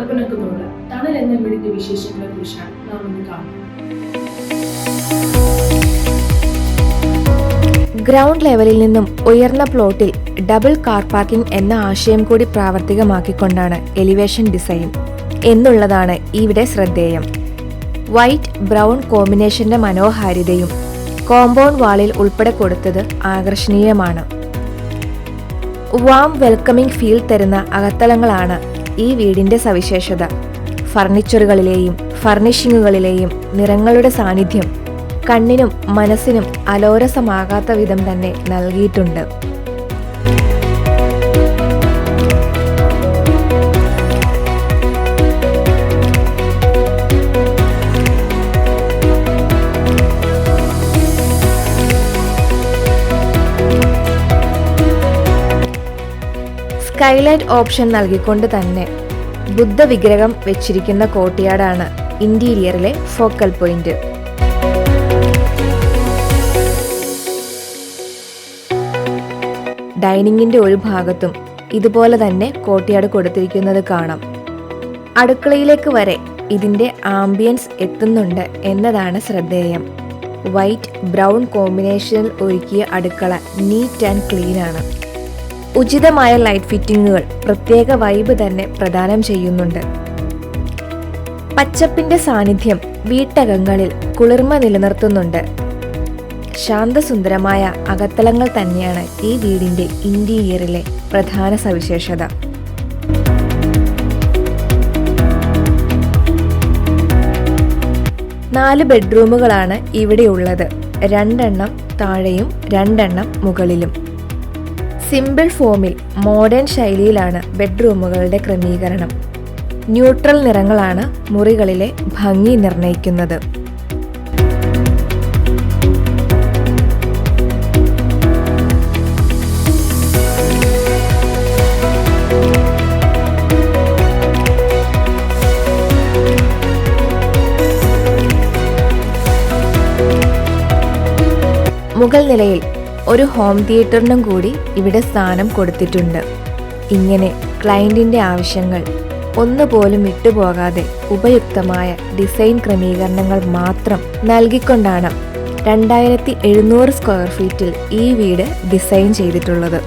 പുറപ്പിണക്കത്തോട് തണൽ എന്ന വീടിന്റെ വിശേഷങ്ങളെ കുറിച്ചാണ് നാം ഇന്ന് കാണുന്നത്. ഗ്രൗണ്ട് ലെവലിൽ നിന്നും ഉയർന്ന പ്ലോട്ടിൽ ഡബിൾ കാർ പാർക്കിംഗ് എന്ന ആശയം കൂടി പ്രാവർത്തികമാക്കിക്കൊണ്ടാണ് എലിവേഷൻ ഡിസൈൻ എന്നുള്ളതാണ് ഇവിടെ ശ്രദ്ധേയം. വൈറ്റ് ബ്രൗൺ കോമ്പിനേഷന്റെ മനോഹാരിതയും കോമ്പൗണ്ട് വാളിൽ ഉൾപ്പെടെ കൊടുത്തത് ആകർഷണീയമാണ്. വാം വെൽക്കമിംഗ് ഫീൽ തരുന്ന അകത്തളങ്ങളാണ് ഈ വീടിന്റെ സവിശേഷത. ഫർണിച്ചറുകളിലെയും ഫർണിഷിങ്ങുകളിലെയും നിറങ്ങളുടെ സാന്നിധ്യം കണ്ണിനും മനസ്സിനും അലോരസമാകാത്ത വിധം തന്നെ നൽകിയിട്ടുണ്ട്. സ്കൈലൈറ്റ് ഓപ്ഷൻ നൽകിക്കൊണ്ട് തന്നെ ബുദ്ധ വിഗ്രഹം വെച്ചിരിക്കുന്ന കോർട്ട്യാർഡാണ് ഇന്റീരിയറിലെ ഫോക്കൽ പോയിന്റ്. ഡൈനിങ്ങിന്റെ ഒരു ഭാഗത്തും ഇതുപോലെ തന്നെ കോർട്ട്യാർഡ് കൊടുത്തിരിക്കുന്നത് കാണാം. അടുക്കളയിലേക്ക് വരെ ഇതിന്റെ ആംബിയൻസ് എത്തുന്നുണ്ട് എന്നതാണ് ശ്രദ്ധേയം. വൈറ്റ് ബ്രൗൺ കോമ്പിനേഷനിൽ ഒരുക്കിയ അടുക്കള നീറ്റ് ആൻഡ് ക്ലീൻ ആണ്. ഉചിതമായ ലൈറ്റ് ഫിറ്റിങ്ങുകൾ പ്രത്യേക വൈബ് തന്നെ പ്രദാനം ചെയ്യുന്നുണ്ട്. പച്ചപ്പിന്റെ സാന്നിധ്യം വീട്ടകങ്ങളിൽ കുളിർമ നിലനിർത്തുന്നുണ്ട്. ശാന്തസുന്ദരമായ അകത്തളങ്ങൾ തന്നെയാണ് ഈ വീടിന്റെ ഇന്റീരിയറിലെ പ്രധാന സവിശേഷത. നാല് ബെഡ്റൂമുകളാണ് ഇവിടെയുള്ളത്. 2 എണ്ണം താഴെയും 2 എണ്ണം മുകളിലും. സിമ്പിൾ ഫോമിൽ മോഡേൺ ശൈലിയിലാണ് ബെഡ്റൂമുകളുടെ ക്രമീകരണം. ന്യൂട്രൽ നിറങ്ങളാണ് മുറികളിലെ ഭംഗി നിർണ്ണയിക്കുന്നത്. മുകൾ നിലയിൽ ഒരു ഹോം തിയേറ്ററിനും കൂടി ഇവിടെ സ്ഥാനം കൊടുത്തിട്ടുണ്ട്. ഇങ്ങനെ ക്ലയന്റിന്റെ ആവശ്യങ്ങൾ ഒന്നുപോലും വിട്ടുപോകാതെ ഉപയുക്തമായ ഡിസൈൻ ക്രമീകരണങ്ങൾ മാത്രം നൽകിക്കൊണ്ടാണ് 2700 സ്ക്വയർ ഫീറ്റിൽ ഈ വീട് ഡിസൈൻ ചെയ്തിട്ടുള്ളത്.